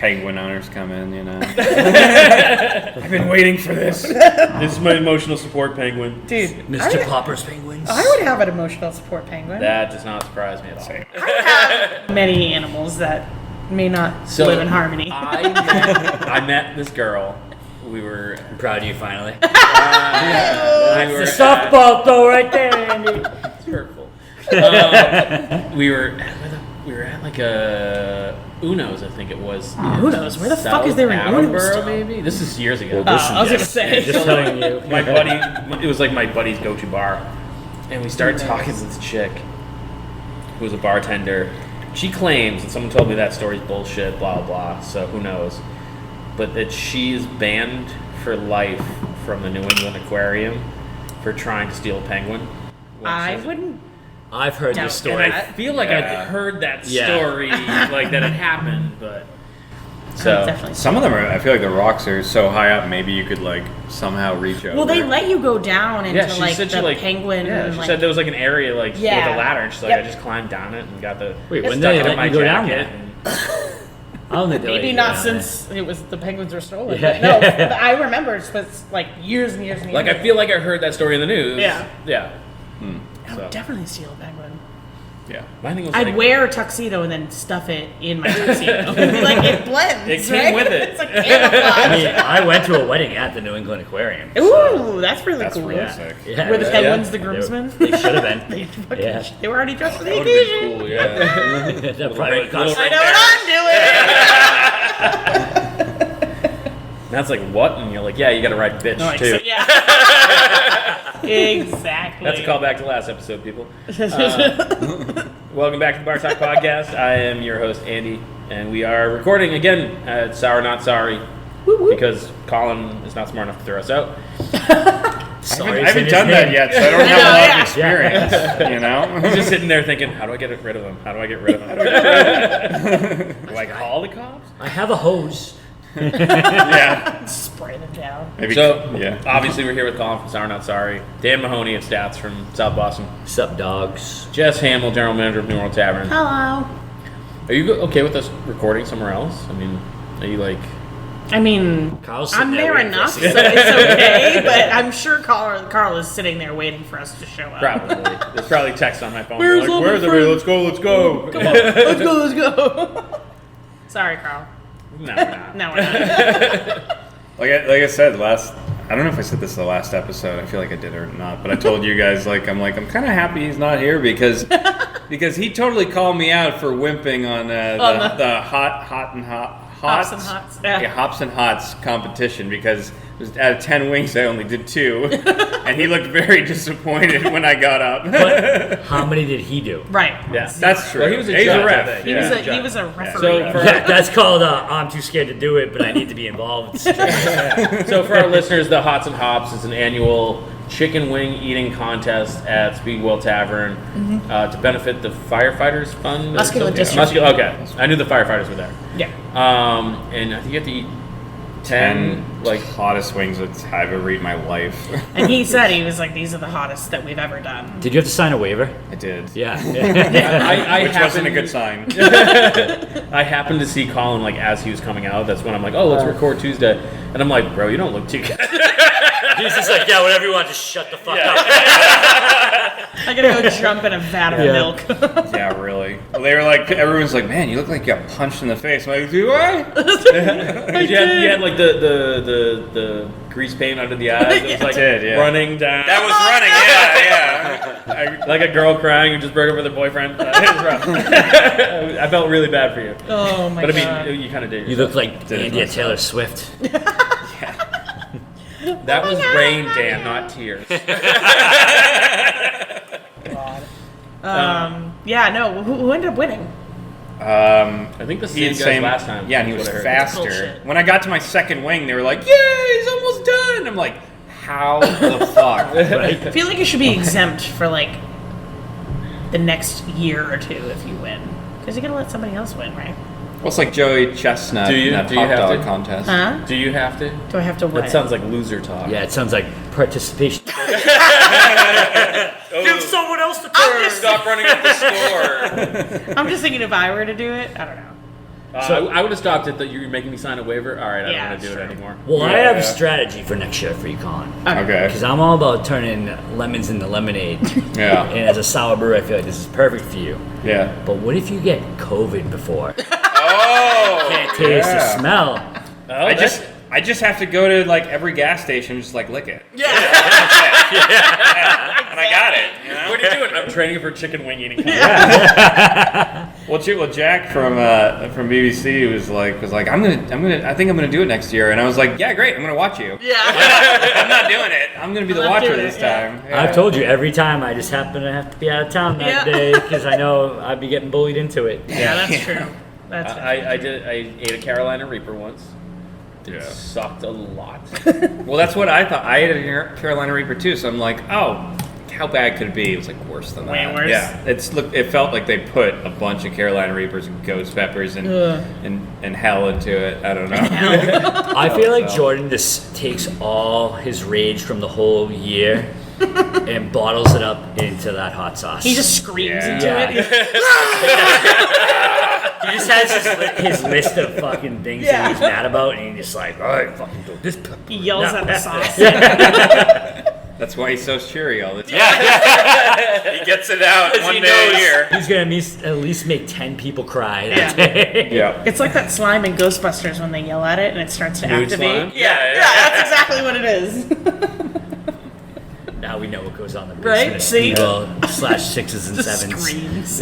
penguin owners come in, you know. I've been waiting for this. This is my emotional support penguin. Dude, Mr. Popper's penguins. I would have an emotional support penguin. That does not surprise me at all. I have many animals that may not live in harmony. I met this girl. I'm proud of you finally. That's the softball throw right there, Andy. It's hurtful. We were at like a Uno's, I think it was. Uno's? Where the fuck is there an Uno's Uno's? still? Maybe this is years ago. I was gonna say. Just telling you. My buddy, it was like my buddy's go-to bar, and we started talking to this chick who was a bartender. She claims, and someone told me that story's bullshit, blah blah blah. So who knows? But that she's banned for life from the New England Aquarium for trying to steal a penguin. I wouldn't. I've heard this story. And I feel like I've heard that story, like that it happened, but so Definitely. Some of them are. I feel like the rocks are so high up. Maybe you could like somehow reach over. Well, they let you go down into she like said the penguin. Yeah, she like, said there was like an area like with Yeah. a ladder, and she's like, I just climbed down it and got the Wait, when stuck they it in let my you go down jacket. there? And- I don't think they let maybe you not go down since it was the penguins were stolen. Yeah. But no, I remember it was like years and years and years. Like I feel like I heard that story in the news. Yeah. Yeah. I would definitely steal a penguin. Yeah. My thing was I'd like, wear a tuxedo and then stuff it in my tuxedo. Like it blends. It came right? with it. It's like I camouflage. mean, I went to a wedding at the New England Aquarium. Ooh, that's really That's cool. really Yeah. sick. Yeah, Were the yeah. penguins the They groomsmen? They should have been. They fucking- Yeah. They were already dressed for the that would have occasion. been cool. Yeah. That probably would cost. I know what I'm doing. And that's like what? And you're like, yeah, you got to write bitch Like, too. so, yeah. Exactly. That's a callback to last episode, people. Welcome back to the Bar Talk Podcast. I am your host, Andy, and we are recording again at Sour Not Sorry because Colin is not smart enough to throw us out. Sorry, I haven't done that yet, so I don't have a lot of experience. You know. He's just sitting there thinking, how do I get rid of him? How do I get rid of him? Do I call the cops? I have a hose. Yeah. Spray them down. Maybe. So, yeah. obviously we're here with Colin from Sour Not Sorry, Dan Mahoney at Stats from South Boston, Sup, dogs? Jess Hamill, General Manager of New World Tavern. Hello. Are you okay with us recording somewhere else? I mean, are you like... I mean, Carl's sitting I'm there there waiting for enough, us so to it's get- okay. But I'm sure Carl is sitting there waiting for us to show up. Probably. There's probably text on my phone. Where's Like, all where's my everybody? friends? Let's go. Come on, let's go. Sorry, Carl. No, we're not. No, we're not. Like I said last. I don't know if I said this the last episode. I feel like I did or not, but I told you guys I'm kind of happy he's not here because he totally called me out for wimping on the hops and hots. Yeah. Hops and hots competition because it was out of 10 wings I only did 2, and he looked very disappointed when I got up. But how many did he do? Right. Yeah. That's true. Well, he was a He's judge, a I ref. think. He Yeah. was a referee. So for That's called I'm too scared to do it, but I need to be involved. so for our listeners, the Hots and Hops is an annual chicken wing eating contest at Speedwell Tavern to benefit the firefighters fund. Muscular dystrophy. Okay, I knew the firefighters were there. Yeah. And I think you have to eat 10 like hottest wings I've ever eaten in my life. And he said he was like, these are the hottest that we've ever done. Did you have to sign a waiver? I did. Yeah. I Which wasn't a good sign. I happened to see Colin like as he was coming out. That's when I'm like, oh, let's record Tuesday. And I'm like, bro, you don't look too good. He's just like, yeah, whatever you want, just shut the fuck up. I gotta go jump in a vat of milk. Yeah, really. Well, they were like, everyone's like, man, you look like you got punched in the face. I'm like, do I? You had like the grease paint under the eyes. It was like running down. That was running, yeah. Like a girl crying who just broke up with her boyfriend. It was rough. I felt really bad for you. Oh my But I god. mean, you kind of did. You look like Did it Andy at myself. Taylor Swift. That was rain, Dan, not tears. Yeah, no. Who ended up winning? I think the He same had guys last time. Yeah, and he is was what I heard. faster. Bullshit. When I got to my second wing, they were like, yay, he's almost done. I'm like, how the fuck? Right? I feel like you should be exempt for like the next year or two if you win, because you gotta let somebody else win, right? Well, it's like Joey Chestnut Do you- in that do you hot have dog to? contest. Huh? Do you have to? Do I have to win? That sounds like loser talk. Yeah, it sounds like participation. Give someone else the I'm turn. just- Stop running up the score. I'm just thinking if I were to do it, I don't know. I would have stopped it that you were making me sign a waiver. All right, I Yeah, don't want to do sure. it anymore. Well, I Yeah. have a strategy for next year for you, Colin. Okay. Because I'm all about turning lemons into lemonade. Yeah. And as a sour brewer, I feel like this is perfect for you. Yeah. But what if you get COVID before? Oh. Can't taste the smell. Oh, I just have to go to like every gas station, and just like lick it. Yeah. And I got it. You know? What are you doing? I'm training for chicken wing eating. Well, Jack from BBC was like, I think I'm gonna do it next year, and I was like, yeah, great, I'm gonna watch you. Yeah. I'm not doing it. I'm gonna be the I'm watcher doing this it, yeah. time. Yeah. I've told you every time I just happen to have to be out of town that Yeah. day because I know I'd be getting bullied into it. Yeah, that's true. That's I ate a Carolina Reaper once. It Yeah. sucked a lot. Well, that's what I thought. I had a Carolina Reaper too, so I'm like, oh, how bad could it be? It was like worse than Way that. worse? Yeah, it felt like they put a bunch of Carolina Reapers and ghost peppers and hell into it. I don't know. I feel like So. Jordan just takes all his rage from the whole year and bottles it up into that hot sauce. He just screams Yeah. into Yeah. it. He just has his list of fucking things Yeah. that he's mad about, and he's just like, all right, fucking do this. He yells at the sauce. That's why he's so cheery all the time. Yeah. He gets it out Because one he day a knows year. he's gonna at least make 10 people cry that Yeah. day. Yeah. It's like that slime in Ghostbusters when they yell at it and it starts to Nude activate. slime? Yeah, that's exactly what it is. Now we know what goes on in the Right? basement. See? Evil / 6s and The 7s. screams.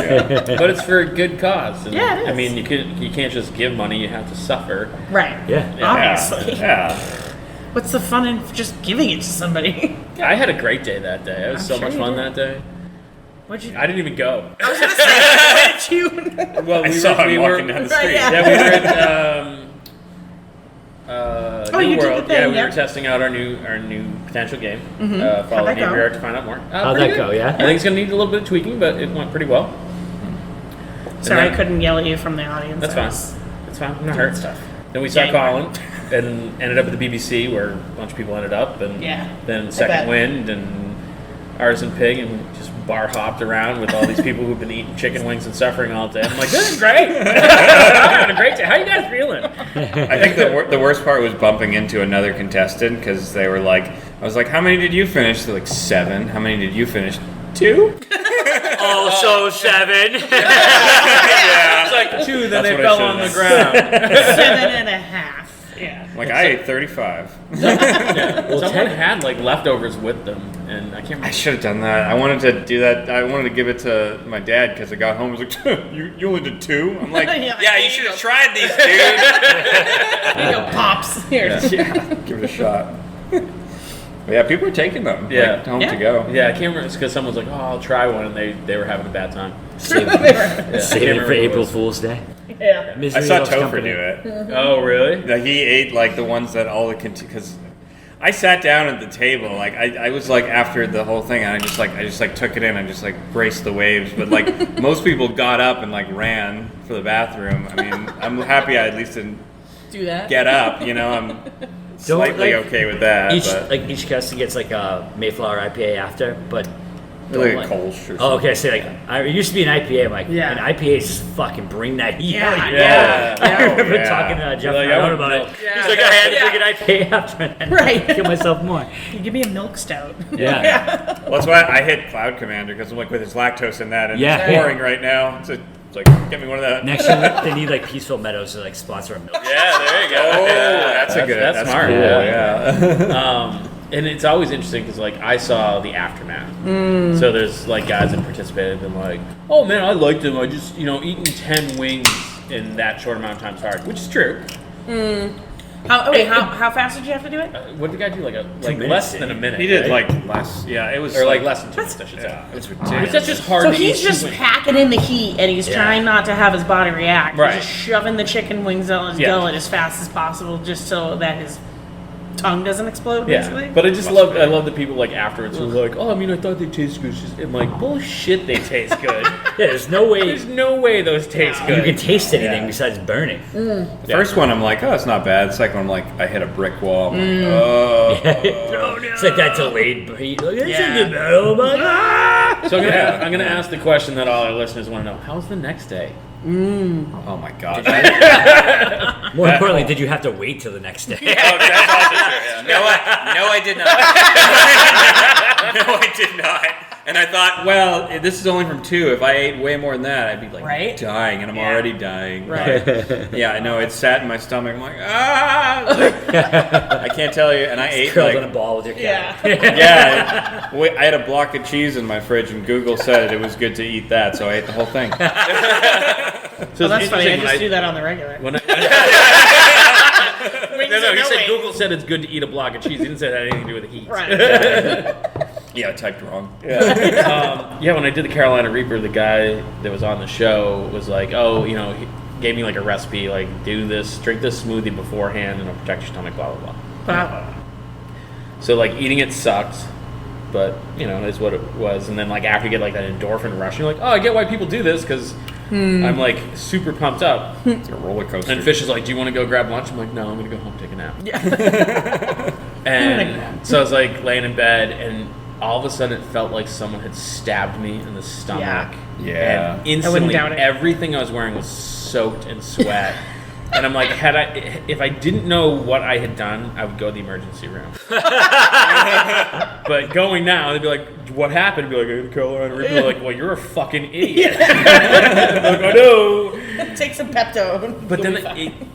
But it's for a good cause. And, Yeah, it I is. mean, you can't just give money. You have to suffer. Right. Yeah. Obviously. Yeah. What's the fun in just giving it to somebody? I had a great day that day. It was I'm so sure much you fun did. that day. What'd you? I didn't even go. I was gonna say, did you? Well, I saw him walking down the Right, street. yeah. Yeah, we were at Oh, New you did the World. thing, yeah, we yeah. were testing out our new potential game. How'd Follow that Game go? Bureau to find out more. How'd Pretty that go, good. yeah? I think it's gonna need a little bit of tweaking, but it went pretty well. Sorry, then- I couldn't yell at you from the audience. That's I fine. was It's fine. I'm not doing hurt. stuff. Then we saw Yeah, Colin, and ended up at the BBC where a bunch of people ended up, and Yeah, then bet. Second Wind and Artisan Pig, and just bar hopped around with all these people who've been eating chicken wings and suffering all day. I'm like, this is great. I'm having a great day. How you guys feeling? I think the worst part was bumping into another contestant because they were like, I was like, how many did you finish? They're like, 7. How many did you finish? 2? Also 7. It's like 2, then That's they what I fell should've on the done. ground. 7.5. Yeah. Like, I ate 35. Someone had like leftovers with them, and I can't I remember. should have done that. I wanted to do that. I wanted to give it to my dad because I got home. I was like, you only did 2? I'm like, Yeah, yeah, you there should you have go. tried these, dude. There you go, pops. Here. Yeah, give it a shot. But yeah, people are taking them. Yeah. Like, home Yeah. to go. Yeah, I can't remember. It's because someone's like, "Oh, I'll try one," and they were having a bad time. Save Yeah, I can't it for remember who it April was. Fool's Day. Yeah. I Misery saw loves Topher company. do it. Oh, really? Like, he ate like the ones that all the because I sat down at the table. Like I was like after the whole thing, and I just like took it in. I just like braced the waves. But like most people got up and like ran for the bathroom. I mean, I'm happy I at least didn't Do that. get up. You know, I'm slightly like, okay with that. Each but each contestant gets like a Mayflower IPA after, but like like- a Kolsch or oh, okay. So like, it used to be an IPA. I'm like, Yeah. an IPA is just fucking bring that heat. Yeah, out. yeah. I remember yeah. talking to Jeff Like, I Malone want about milk. it. Yeah. He's like, I had to Yeah. drink an IPA after, and Right. kill myself more. Give me a milk stout. Yeah. well, that's why I hit Cloud Commander because I'm like with his lactose in that, and Yeah. it's pouring right now. It's like get me one of that. Next year they need like Peaceful Meadows to like sponsor a milk. Yeah, there you go. Oh, Yeah, that's a good. That's smart. Cool. Yeah. Yeah. And it's always interesting because like I saw the aftermath. So there's like guys that participated and like, oh man, I liked them. I just eating 10 wings in that short amount of time is hard, which is true. How fast did you have to do it? What did the guy do? Like minutes, less didn't than a he? minute. He did right? like less. Yeah, it was or like less than 2 minutes, I should say. Yeah, it's Which ridiculous. that's just hard. So to he's eat just 2 wings. packing in the heat and he's Yeah. trying not to have his body react. Right. He's just shoving the chicken wings out his Yeah. gullet as fast as possible just so that his tongue doesn't explode, basically. Yeah, but I love the people like afterwards who are like, oh, I mean, I thought they taste good. I'm like, bullshit, they taste good. Yeah, there's no way There's no way those taste No. good. you can taste anything Yeah. besides burning. The first one, I'm like, oh, it's not bad. The second one, I'm like, I hit a brick wall. I'm like, oh. It's like that delayed heat. Like, it's Yeah. a good oh my god. So Yeah. I'm gonna ask the question that all our listeners want to know: how's the next day? Oh my god. More importantly, did you have to wait till the next day? Oh, that's also true. Yeah. No, I did not. No, I did not. And I thought, well, this is only from 2. If I ate way more than that, I'd be like dying, and I'm already dying. Right. Yeah, I know. It sat in my stomach. I'm like, I can't tell you. And I ate Curled like in a ball with your cat. yeah. I had a block of cheese in my fridge, and Google said it was good to eat that, so I ate the whole thing. So Well, that's it's funny. I interesting just do that on the regular. when I, no, he said Google said it's good to eat a block of cheese. He didn't say it had anything to do with the heat. Right. Yeah, I typed wrong. Yeah, when I did the Carolina Reaper, the guy that was on the show was like, oh, he gave me like a recipe, like do this, drink this smoothie beforehand, and it'll protect your stomach, blah blah blah. Wow. So like eating it sucked, but it's what it was. And then like after you get like that endorphin rush, you're like, oh, I get why people do this because I'm like super pumped up. It's a roller coaster. And Fish is like, do you want to go grab lunch? I'm like, no, I'm gonna go home and take a nap. Yeah. And so I was like laying in bed, and all of a sudden it felt like someone had stabbed me in the stomach. Yeah. And instantly doubt it. everything I was wearing was soaked in sweat. And I'm like, if I didn't know what I had done, I would go to the emergency room. But going now, they'd be like, what happened? I'd be like, I had a Carolina Reaper. They're like, well, you're a fucking idiot. I'm like, I know. Take some Pepto. But then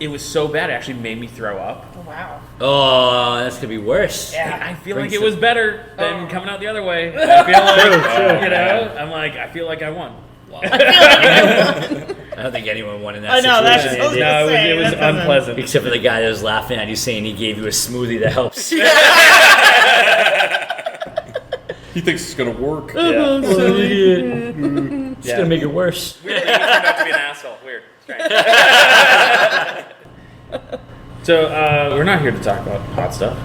it was so bad, it actually made me throw up. Oh, wow. Oh, that's gonna be worse. Yeah. I feel Bring like it some- was better than coming out the other way. I feel like, I'm like, I feel like I won. I don't think anyone won in that I know, that's situation. just- did. No, it was That doesn't- unpleasant. Except for the guy that was laughing at you saying he gave you a smoothie that helps. He thinks it's gonna work. Yeah. It's gonna make it worse. Weird that he turned out to be an asshole. Weird. Strange. So, we're not here to talk about hot stuff.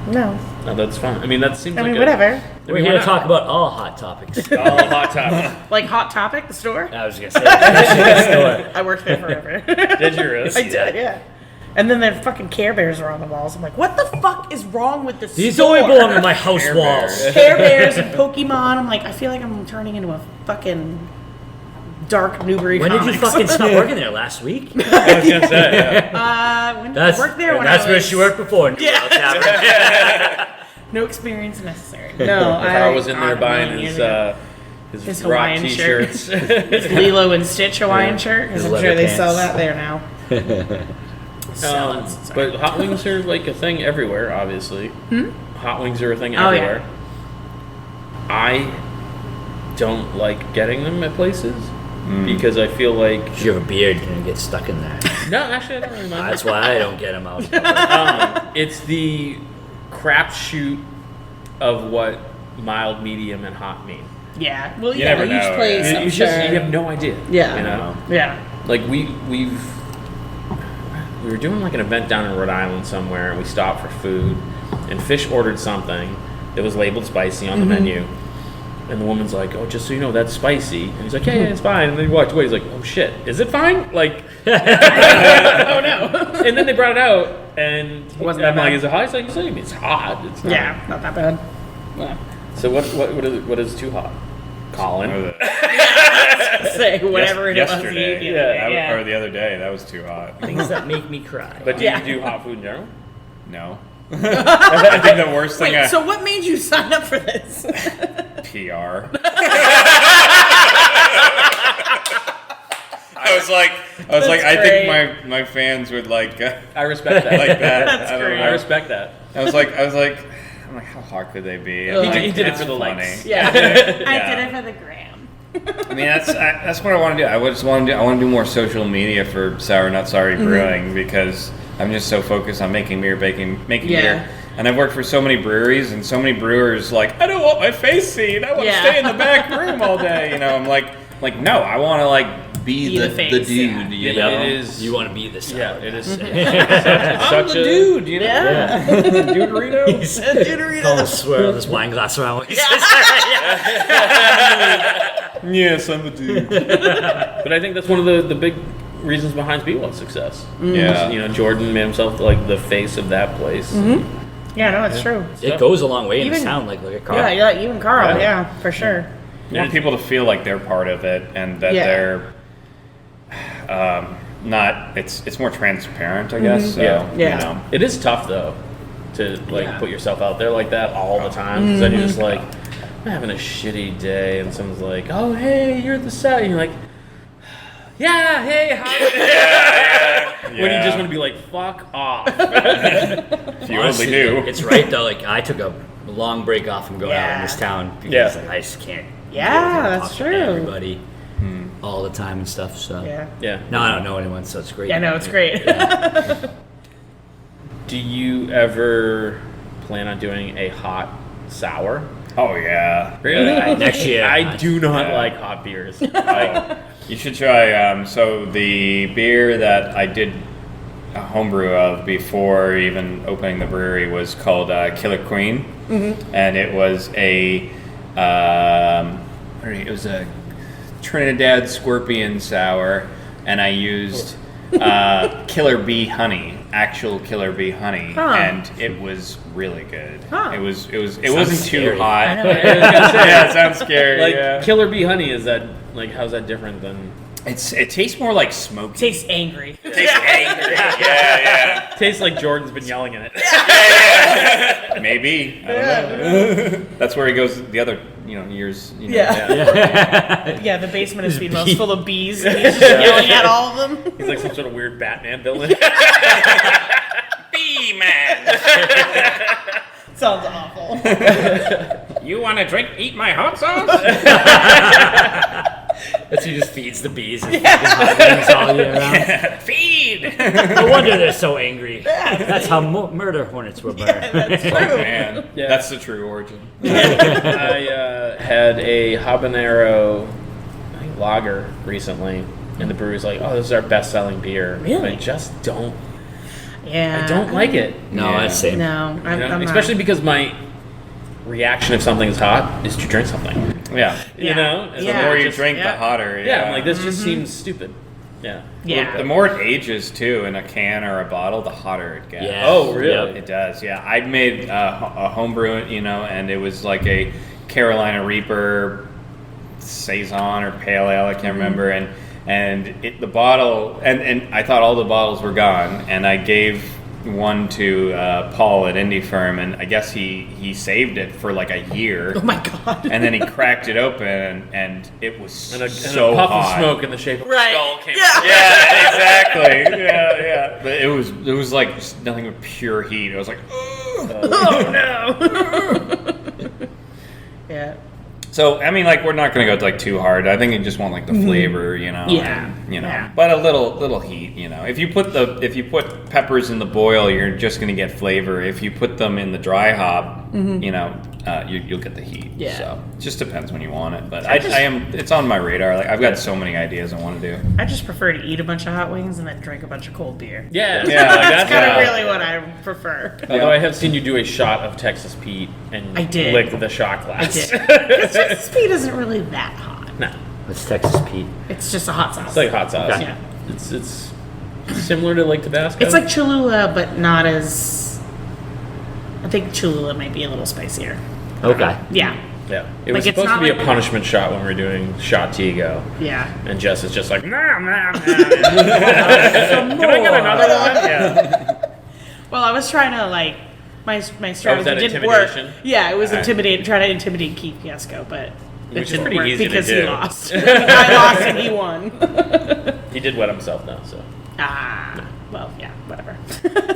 No. No, that's fine. I mean, that seems I like mean, whatever. We're here to talk about all hot topics. all hot topics. Like Hot Topic, the store? I was gonna say that's I worked there forever. Did you really? I did, yeah. And then the fucking Care Bears are on the walls. I'm like, what the fuck is wrong with this These store? only belong on my house Care walls. Bears. Care Bears and Pokemon. I'm like, I feel like I'm turning into a fucking dark Newbury When did you Comics. fucking stop working there? Last week? I was gonna say, yeah. When That's I worked there when that's I where was... she worked before. Yeah. No experience necessary. No, Carl was in there buying years his ago. his His rock Hawaiian shirt. t-shirts. His Lilo and Stitch Hawaiian shirt, because His I'm sure leather they sell pants. that there now. But hot wings are like a thing everywhere, obviously. Hot wings are a thing Oh, yeah. everywhere. I don't like getting them at places because I feel like If you have a beard, you're gonna get stuck in there. no, actually I don't really mind. That's why I don't get them out. It's the crapshoot of what mild, medium, and hot mean. Yeah. Well, You yeah, never each know, place, yeah. I'm You sure. just you have no idea. Yeah. You know? Yeah. Like we were doing like an event down in Rhode Island somewhere, and we stopped for food, and Fish ordered something that was labeled spicy on the menu, and the woman's like, "Oh, just so you know, that's spicy," and he's like, "Yeah, it's fine." And then he walked away. He's like, "Oh shit, is it fine?" Like, Oh, no. and then they brought it out, and Wasn't I'm that like, bad? "Is it hot?" He's like, "It's hot. It's not." Yeah, not that bad. Yeah. So what is too hot? Colin. Say whatever it was. Yesterday. you did. Yeah, Or the other day. That was too hot. Things that make me cry. But do Yeah. you do hot food in general? No. I think the worst thing Wait, so what made you sign up for this? PR. I was like, That's I great. think my fans would like I respect that. like that. That's I don't great. know. I respect that. I was like, I'm like, how hot could they be? I'm He like, did- he did it it's for the funny. likes. Yeah. I Yeah. did it for the gram. I mean, that's what I want to do. I want to do more social media for Sour Not Sorry Brewing because I'm just so focused on making beer, making Yeah. beer. And I've worked for so many breweries and so many brewers like, I don't want my face seen. I want to Yeah. stay in the back room all day. You know, I'm like no, I want to like be the the face, dude. yeah. You Yeah, know, it is. You want to be the Yeah, sour it guy. is. I'm such the a dude. You know, Yeah. Duderito. He's Deuterino. Colin swirling this wine glass around. When he says Yes, I'm the dude. But I think that's one of the big reasons behind Speedwell's success. Yeah. You know, Jordan made himself like the face of that place. Yeah, no, it's true. it goes a long way in Even- the sound. Like, look at Carl. Yeah, even Carl. Yeah. Yeah, for sure. I want people to feel like they're part of it and that Yeah. they're not. It's more transparent, I guess. So, Yeah. Yeah. You know. It is tough though to like Yeah. put yourself out there like that all the time. Because then you're just like, I'm having a shitty day, and someone's like, "Oh, hey, you're the set," and you're like, "Yeah, hey, how?" When you just want to be like, "Fuck off." You Honestly, only do. It's right though. Like I took a long break off from going out in this town because Yeah. like, I just can't. Yeah, deal with that's talking to true. Everybody, all the time and stuff. So Yeah. Yeah. No, I don't know anyone, so it's great. Yeah, no, it's great. Do you ever plan on doing a hot sour? Oh yeah. Really? Next year. I do not Yeah. like hot beers. Like, You should try. So the beer that I did a homebrew of before even opening the brewery was called Killer Queen, and it was a Trinidad Scorpion sour, and I used killer bee honey, actual killer bee honey, Huh. and it was really good. Huh. It wasn't too scary. hot. I know. I was gonna say, Yeah, it sounds scary. like yeah. Killer Bee Honey, is that like how's that different than? It tastes more like smoky. Tastes angry. Tastes angry. Yeah, Tastes like Jordan's been yelling in it. yeah. Maybe. I don't know. That's where he goes the other, years. Yeah. Yeah, the basement of Speedwell's full of bees, and he's just yelling at all of them. He's like some sort of weird Batman villain. Bee man. Sounds awful. You want a drink? Eat my hot sauce. That's he just feeds the bees and hot wings all year round. Feed. No wonder they're so angry. That's how murder hornets were burned. That's Oh true. man, Yeah. that's the true origin. I had a habanero I think, lager recently, and the brewery's like, "Oh, this is our best-selling beer." Really? I just don't. Yeah. I don't like it. No, Yeah. that's same. No, I'm not. Especially because my reaction if something is hot is to drink something. Yeah. You Yeah. know, And The Yeah. more you just- drink, yeah. the hotter. Yeah, I'm like, this just seems stupid. Yeah. Yeah. The more it ages too in a can or a bottle, the hotter it gets. Yeah. Oh, really? It does. Yeah, I made a homebrew, and it was like a Carolina Reaper saison or pale ale. I can't remember. And the bottle, and I thought all the bottles were gone, and I gave one to Paul at Indie Firm, and I guess he saved it for like a year. Oh my god. And then he cracked it open, and it was And a so puff hot. of smoke in the shape of Right. a skull came Yeah. out. Yeah, exactly. Yeah. But it was like just nothing but pure heat. It was like, ugh. Oh no. Yeah. So I mean, like, we're not gonna go like too hard. I think you just want like the flavor, Yeah. and, Yeah. but a little heat, If you put peppers in the boil, you're just gonna get flavor. If you put them in the dry hop, you'll get the heat. Yeah. So it just depends when you want it. But it's on my radar. Like, I've got so many ideas I want to do. I just prefer to eat a bunch of hot wings and then drink a bunch of cold beer. Yeah. Yeah, like, That's kind of yeah. really what I prefer. Although I have seen you do a shot of Texas Pete and I did. lick the shot I glass. did. Because Texas Pete isn't really that hot. No, What's Texas Pete? It's just a hot sauce. it's like hot sauce. Yeah. It's similar to like Tabasco. It's like Cholula, but not as. I think Cholula might be a little spicier. Okay. Yeah. yeah. It like, was it's supposed to not be like- a punishment shot when we were doing shot Tigo, Yeah. and Jess is just like, nah. Can I get another one? Yeah. Well, I was trying to like my strategy that didn't work. intimidation? Yeah, it was Alright. trying to intimidate Keith Fiasco, but Which it is didn't pretty work easy to because he do. lost. I lost and he won. He did wet himself though, so. Well, yeah, whatever.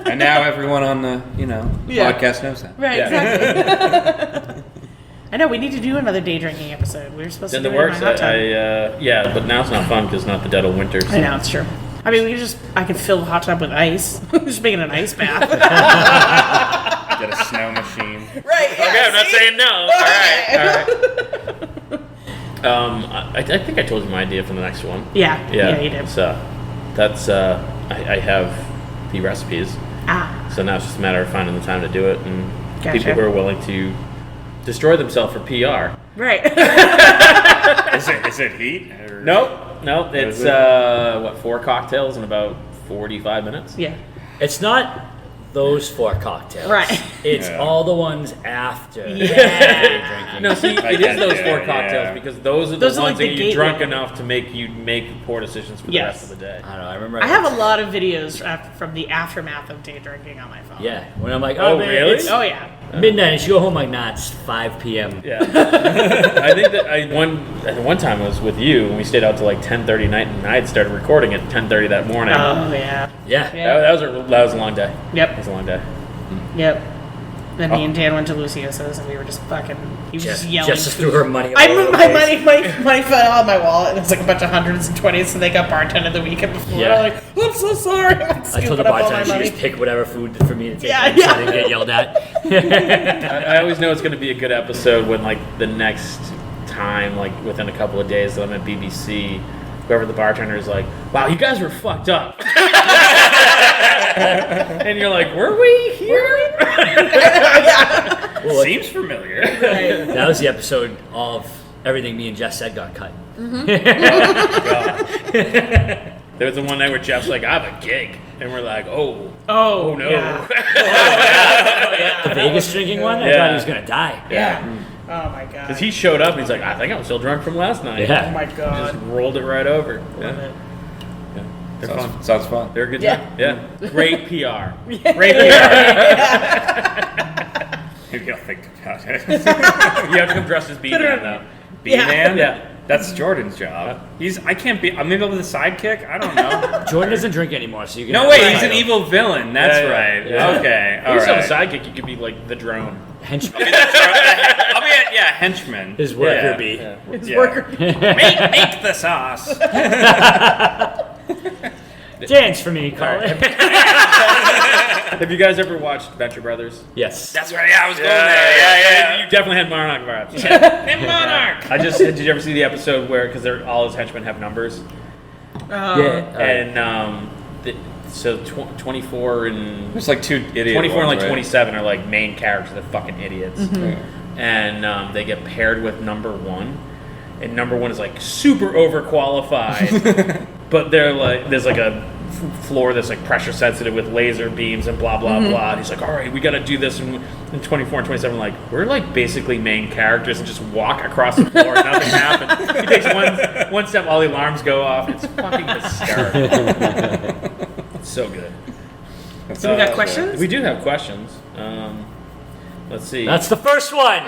And now everyone on the Yeah. podcast knows that. Right, Yeah. exactly. I know we need to do another day drinking episode. We were supposed In to the do it in works, my hot tub. yeah, but now it's not fun because not the dead of winter. So. I know it's true. I mean, I could fill the hot tub with ice. Just making an ice bath. Get a snow machine. Right. Okay, I'm not saying no. All right. I think I told you my idea for the next one. Yeah, you did. So that's I have the recipes. So now it's just a matter of finding the time to do it and Gotcha. people who are willing to destroy themselves for PR. Right. Is it heat? Or- Nope. It's Is it? 4 cocktails in about 45 minutes. Yeah. It's not those 4 cocktails. Right. It's Yeah. all the ones after. Yeah. Drinking. No, see, I it get is those it, 4 yeah. cocktails because those are Those the are ones like that the you're drunk gateway. enough to make you make poor decisions for the Yes. rest of the day. I don't know. I remember. I have a lot of videos from the aftermath of day drinking on my phone. Yeah, when I'm like, Oh, man, really? It's Oh yeah. midnight. And she go home like, nah, it's 5 p.m. Yeah, I think that at one time I was with you and we stayed out till like 10:30 at night, and I had started recording at 10:30 that morning. Oh yeah. Yeah. Yeah. That was a long day. Yep. That was a long day. Yep. Then Oh. me and Dan went to Luciosa's and we were just fucking. He was Jess, just yelling. Jess just threw her money. I all moved over my the place. money fell out of my wallet, and it was like a bunch of hundreds and twenties. So they got bartender the weekend before. Yeah. I'm like, I'm so sorry. I'm I told scooping the up all my bartender she money. just pick whatever food for me to take Yeah, home so yeah. I didn't get yelled at. I always know it's going to be a good episode when like the next time, like within a couple of days that I'm at BBC, whoever the bartender is like, wow, you guys were fucked up. And you're like, were we here? Well, Seems familiar. Right. that was the episode of everything me and Jess said got cut. There was the one night where Jeff's like, I have a gig. And we're like, oh no. Yeah. The Vegas drinking one, I Yeah. thought he was gonna die. Yeah. Oh my god. Because he showed up and he's like, I think I'm still drunk from last night. Yeah. Oh my Just god. rolled it right over. Love Yeah. it. They're fun. Sounds fun. They're a good Yeah. time. Yeah. Great PR. Great PR. Maybe I'll think about it. You have to come dressed as B-Man though. B-Man? Yeah. That's Jordan's job. I can't be, maybe I'll be the sidekick? I don't know. Jordan doesn't drink anymore, so you can. No, have wait, the he's an title. evil villain. That's Yeah, yeah, right. yeah. Okay, If you're alright. still a sidekick, you could be like the drone. henchman. I'll be a henchman. His worker Yeah. bee. Yeah. His Yeah. worker. Make the sauce. Dance for me, Colin. Have you guys ever watched Venture Brothers? Yes. That's right. Yeah, I was going there. Yeah. You definitely had Monarch vibes. Monarch. Did you ever see the episode where, because all his henchmen have numbers? Yeah. And so 24 and There's like 2 idiots. 24 and like 27 are like main characters. They're fucking idiots. And they get paired with number 1. And number 1 is like super overqualified. But they're like, there's like a floor that's like pressure sensitive with laser beams and blah blah blah. And he's like, all right, we got to do this. And 24 and 27 like, we're like basically main characters and just walk across the floor. Nothing happens. He takes one step, all the alarms go off. It's fucking hysterical. It's so good. So we got questions? We do have questions. Let's see. That's the first one.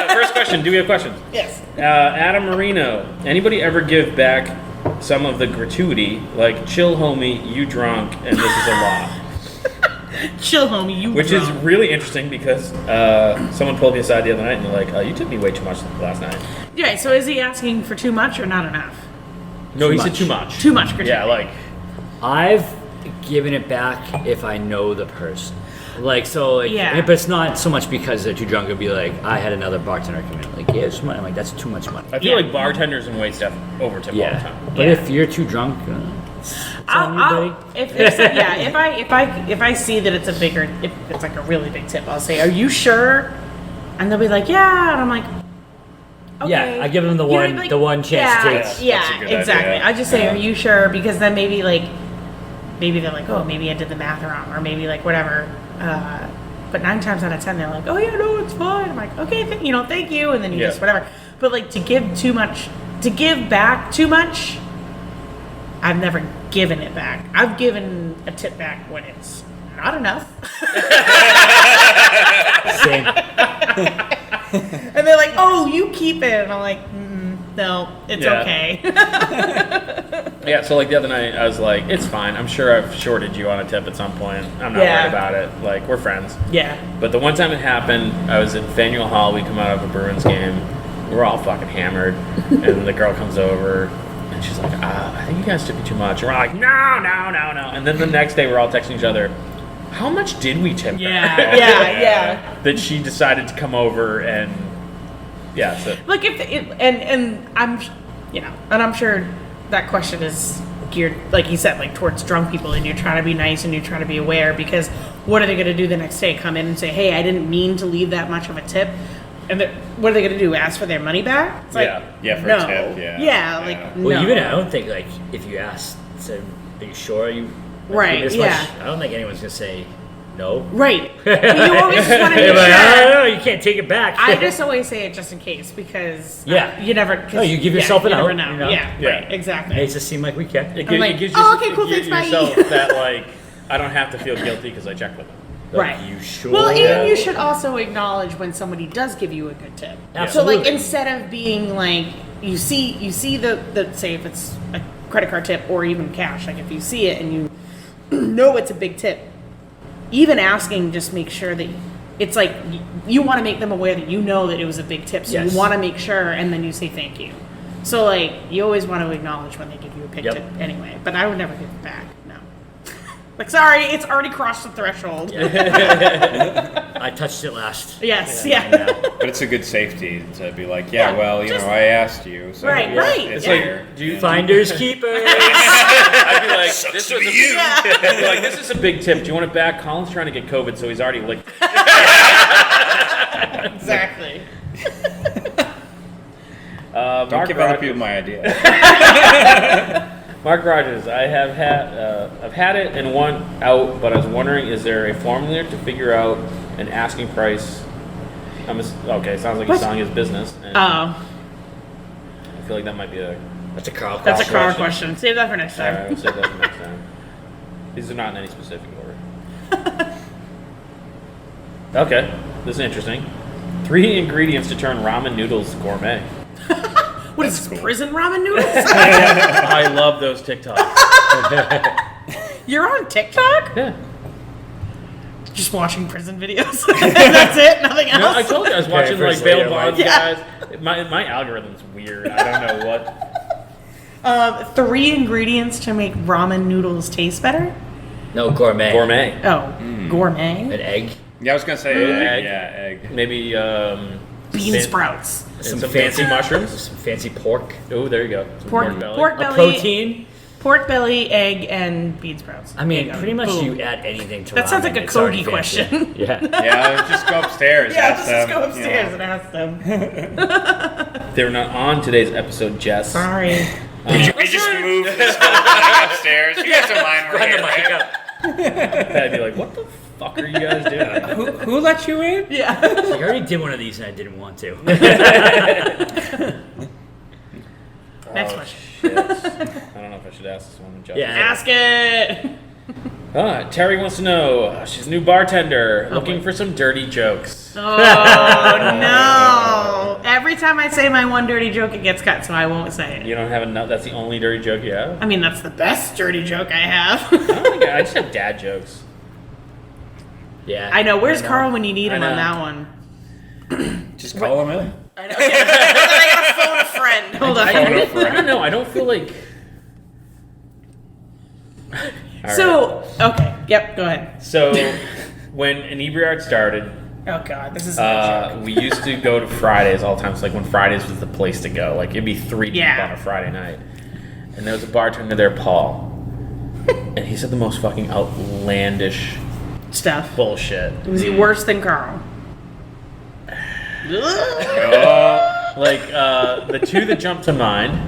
First question. Do we have questions? Yes. Adam Marino. Anybody ever give back some of the gratuity, like chill homie, you drunk, and this is a lot? Chill, homie. You. Which is drunk. really interesting because someone pulled me aside the other night and they're like, you took me way too much last night. Yeah. So is he asking for too much or not enough? No, Too he said much. too much. Too much gratuity. Yeah, like, I've given it back if I know the person. Like, so, like, Yeah. but it's not so much because they're too drunk. It'd be like, I had another bartender come in, like, yeah, it's money. I'm like, that's too much money. I feel Yeah. like bartenders and waitstaff overtip all the Yeah. time. But Yeah. if you're too drunk, it's on you, buddy. If I see that it's if it's like a really big tip, I'll say, "Are you sure?" And they'll be like, "Yeah," and I'm like, "Okay." Yeah, I give them the You know, one- like, the one chance to yeah, taste. Yeah, That's a good exactly. idea. I just say, Yeah. "Are you sure?" Because then maybe they're like, "Oh, maybe I did the math wrong," or maybe like whatever. But 9 times out of 10, they're like, "Oh yeah, no, it's fine." I'm like, "Okay, thank you," and then you Yeah. just whatever. But like to give back too much, I've never given it back. I've given a tip back when it's not enough. Same. And they're like, "Oh, you keep it." And I'm like, "No, it's Yeah. okay." Yeah, so like the other night, I was like, it's fine. I'm sure I've shorted you on a tip at some point. I'm not Yeah. worried about it. Like, we're friends. Yeah. But the one time it happened, I was at Faneuil Hall. We come out of a Bruins game. We're all fucking hammered. And the girl comes over, and she's like, I think you guys took me too much. And we're like, no. And then the next day, we're all texting each other, how much did we tip her? Yeah. That she decided to come over and, yeah, so. Like and I'm, and I'm sure that question is geared, like you said, like towards drunk people, and you're trying to be nice and you're trying to be aware, because what are they going to do the next day? Come in and say, "Hey, I didn't mean to leave that much of a tip," and what are they going to do? Ask for their money back? It's like, Yeah, for no. a tip. Yeah. Yeah, like Well, no. even I don't think, like, if you ask, said, are you sure you Right, this yeah. much? I don't think anyone's going to say no. Right. But you always just want to You're make like, sure. no, you can't take it back. I just always say it just in case because Yeah. you never. No, you give yourself you an never out, know. you know? Yeah, Yeah. right, exactly. Makes it seem like we can. It, I'm like, it gives oh, okay, cool, you, thanks, bye. yourself that like I don't have to feel guilty because I checked with them. Right. You sure? Well, and you should also acknowledge when somebody does give you a good tip. Absolutely. So, like, instead of being like, you see the say if it's a credit card tip or even cash, like if you see it and you know it's a big tip, even asking just make sure that it's like you want to make them aware that you know that it was a big tip, so Yes. you want to make sure, and then you say thank you. So, like, you always want to acknowledge when they give you a big Yep. tip anyway. But I would never give it back. No. Like, sorry, it's already crossed the threshold. I touched it last. Yes, I yeah. know. But it's a good safety to be like, yeah, Yeah, well, you just- know, I asked you. So Right, it's, right, It's yeah. here. Do you, Finders keepers. I'd be like, this was Yeah. I'd be like, this is a big tip. Do you want it back? Colin's trying to get COVID, so he's already licked. Exactly. Don't Mark give other Rogers. people my idea. Mark Rogers, I've had it and one out, but I was wondering, is there a formula to figure out an asking price? Okay, sounds like he's What? selling his business. And Oh, I feel like that might be a. That's a Carl that's a question. car question. Save that for next Alright, time. we'll save that for next time. These are not in any specific order. Okay, this is interesting. 3 ingredients to turn ramen noodles gourmet. What is this, prison ramen noodles? I love those TikToks. You're on TikTok? Yeah. Just watching prison videos. That's it? Nothing else? No, I told you I was watching like first bail layer, bonds like- guys. My algorithm's weird. I don't know what. 3 ingredients to make ramen noodles taste better? No, gourmet. Gourmet. Oh, gourmet? An egg. Yeah, I was going to say Egg. egg. Maybe Bean fan- sprouts. Some fancy mushrooms. Some fancy pork. Oh, there you go. Some Pork belly. belly. A protein. Pork belly, egg, and bean sprouts. I mean, There you pretty go. much Boom. you add anything to That ramen, sounds like a it's already Kogi fancy. question. Yeah. Yeah, just go upstairs. Yeah, ask let's them, just go you upstairs know. and ask them. They're not on today's episode, Jess. Sorry. We just moved this whole thing upstairs. You guys don't mind we're Run the here, mic right? up. I'd be like, what the fuck are you guys doing? Who let you in? Yeah. Like, I already did one of these and I didn't want to. Next question. Shit. I don't know if I should ask this one to Jess. Yeah. Ask it. Terry wants to know, she's a new bartender, looking boy. for some dirty jokes. Oh, no. Every time I say my one dirty joke, it gets cut, so I won't say it. You don't have enough, that's the only dirty joke you have? I mean, that's the best dirty joke I have. I don't think I just have dad jokes. Yeah. I know. Where's Carl when you need him I on know. that one? Just call him in. I know. Okay. Then I gotta phone a friend. Hold on. I don't know, I don't feel like... All So, okay. Yep, go ahead. So, when Inebriart started, Oh, God. This is a joke. we used to go to Fridays all the time. So, like, when Fridays was the place to go. Like, it'd be 3 deep Yeah. on a Friday night. And there was a bartender there, Paul. And he said the most fucking outlandish Stuff. bullshit. Was he worse than Carl? Like, the two that jump to mind,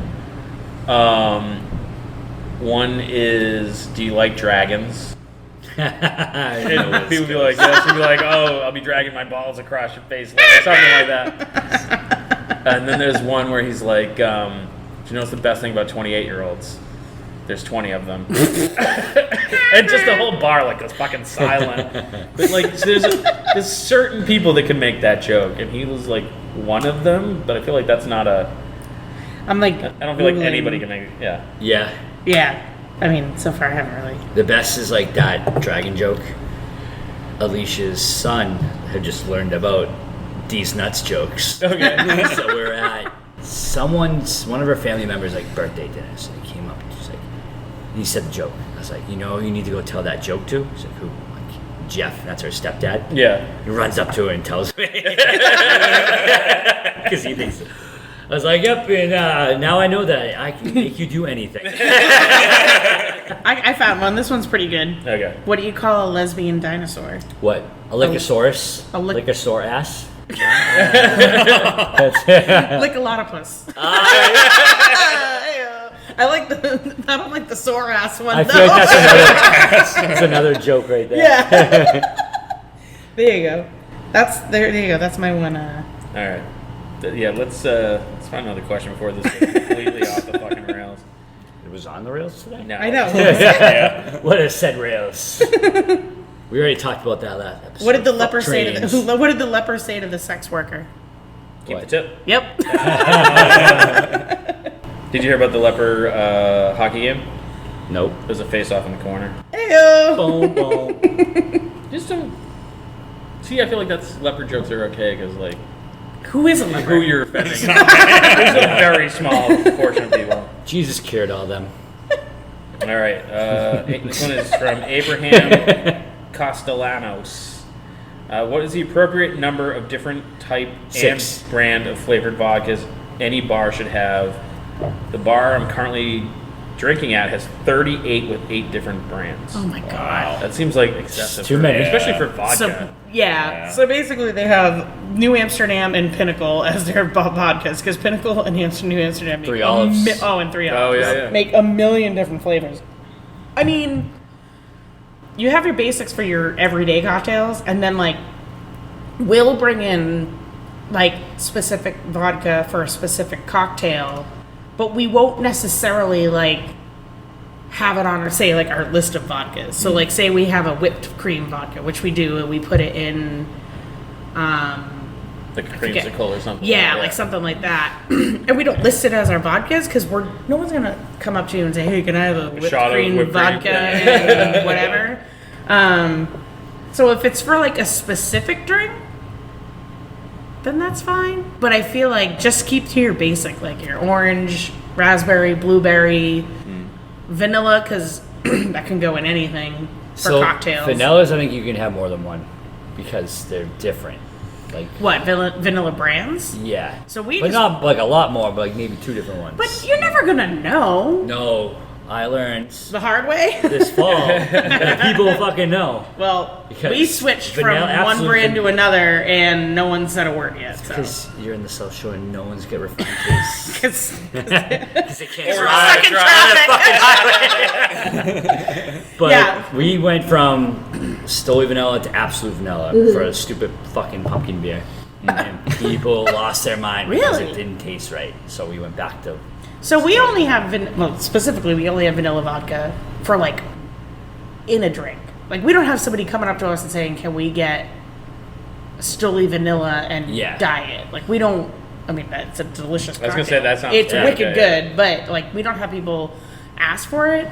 one is, do you like dragons? And people be like, yes. He'd be like, oh, I'll be dragging my balls across your face, or something like that. And then there's one where he's like, do you know what's the best thing about 28-year-olds? There's 20 of them. And just the whole bar like goes fucking silent. But like, so there's certain people that can make that joke, and he was like one of them. But I feel like that's not a. I'm like, I don't feel like Googling. anybody can make it. Yeah. Yeah. Yeah. I mean, so far I haven't really. The best is like that dragon joke. Alicia's son had just learned about these nuts jokes. Okay. So we're at one of her family members' like birthday dinner. So he came up and she's like, he said the joke. I was like, you know, who you need to go tell that joke to. He's like, who? I'm like, Jeff. That's her stepdad. Yeah. He runs up to her and tells me because he thinks. I was like, yep, and now I know that I can make you do anything. I found one. This one's pretty good. Okay. What do you call a lesbian dinosaur? What? A Lycosaurus? A lick- Lycosaur ass? Lickalotopus. I like I don't like the sore ass one I though. feel like that's another joke right there. Yeah. There you go. There you go. That's my one. All right. Yeah, let's find another question before this gets completely off the fucking rails. It was on the rails today? No. I know. Yeah. What a said rails. We already talked about that last episode. What did the Fuck leper say to trains. the What did the leper say to the sex worker? Keep What? the tip. Yep. Did you hear about the leper hockey game? Nope. There's a face-off in the corner. Heyo. Boom, boom. Just don't... See, I feel like that's leper jokes are okay because, like, Who is a leper? who you're offending. There's a very small portion of people. Jesus cured all them. All right. This one is from Abraham Castellanos. What is the appropriate number of different type 6. and brand of flavored vodkas any bar should have? The bar I'm currently drinking at has 38 with 8 different brands. Oh my god. That seems like excessive. Too many. Especially for vodka. So so basically they have New Amsterdam and Pinnacle as their vodkas because Pinnacle and New Amsterdam make 3 olives. and 3 Oh, olives yeah. make a million different flavors. I mean, you have your basics for your everyday cocktails, and then like we'll bring in like specific vodka for a specific cocktail, but we won't necessarily like have it on our say like our list of vodkas. So like say we have a whipped cream vodka, which we do, and we put it in Like a forget. creamsicle or something. yeah, like something like that. And we don't list it as our vodkas because no one's gonna come up to you and say, hey, can I have a whipped shot of cream whipped cream, vodka yeah. and whatever. So if it's for like a specific drink, then that's fine. But I feel like just keep to your basic, like your orange, raspberry, blueberry, vanilla, because that can go in anything for cocktails. Vanillas, I think you can have more than one because they're different. Like What, vanilla brands? yeah. So we but just- not like a lot more, but like maybe 2 different ones. But you're never gonna know No, I learned the hard way. this fall that people fucking know. Well, Because we switched from vanilla- one absolute brand to van- another, and no one said a word yet. So. Because you're in the South Shore and no one's got refined taste. 'Cause Because they can't we're drive. stuck in traffic. But Yeah. we went from Stoli vanilla to absolute vanilla for a stupid fucking pumpkin beer. And people lost their mind because Really? it didn't taste right. So we went back to So we only have specifically we only have vanilla vodka for like in a drink. Like we don't have somebody coming up to us and saying, "Can we get Stoli vanilla and Yeah. diet?" Like we don't. I mean, that's a delicious. I was gonna cocktail. say, that sounds It's yeah, wicked okay, good, yeah. but like we don't have people ask for it.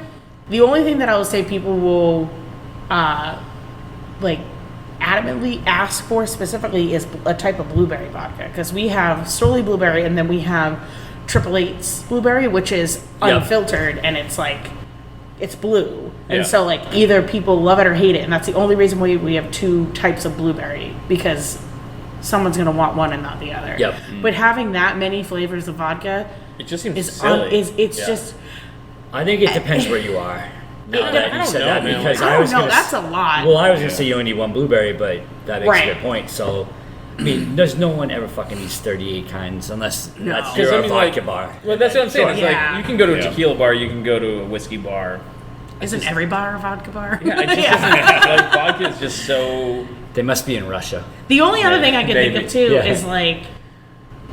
The only thing that I would say people will, like, adamantly ask for specifically is a type of blueberry vodka because we have Stoli blueberry and then we have 888's blueberry, which is Yep. unfiltered and it's like it's blue. And Yeah. so like either people love it or hate it, and that's the only reason we have 2 types of blueberry because someone's gonna want one and not the other. Yep. But having that many flavors of vodka It just seems is silly. it's Yeah. just I think it depends where you are. Now I that you don't said know, that, man. because I I don't was know. gonna That's a lot. Well, I was gonna say you only need one blueberry, but that makes Right. a good point. So, I mean, there's no one ever fucking eats 38 kinds unless No. that's 'Cause you're I a mean, vodka like- bar. Well, that's what I'm saying. It's Yeah. like you can go to a Yeah. tequila bar, you can go to a whiskey bar. Isn't every bar a vodka bar? Yeah, it just doesn't, like vodka is just so. They must be in Russia. The only other Yeah, thing I can think maybe. of too Yeah. is like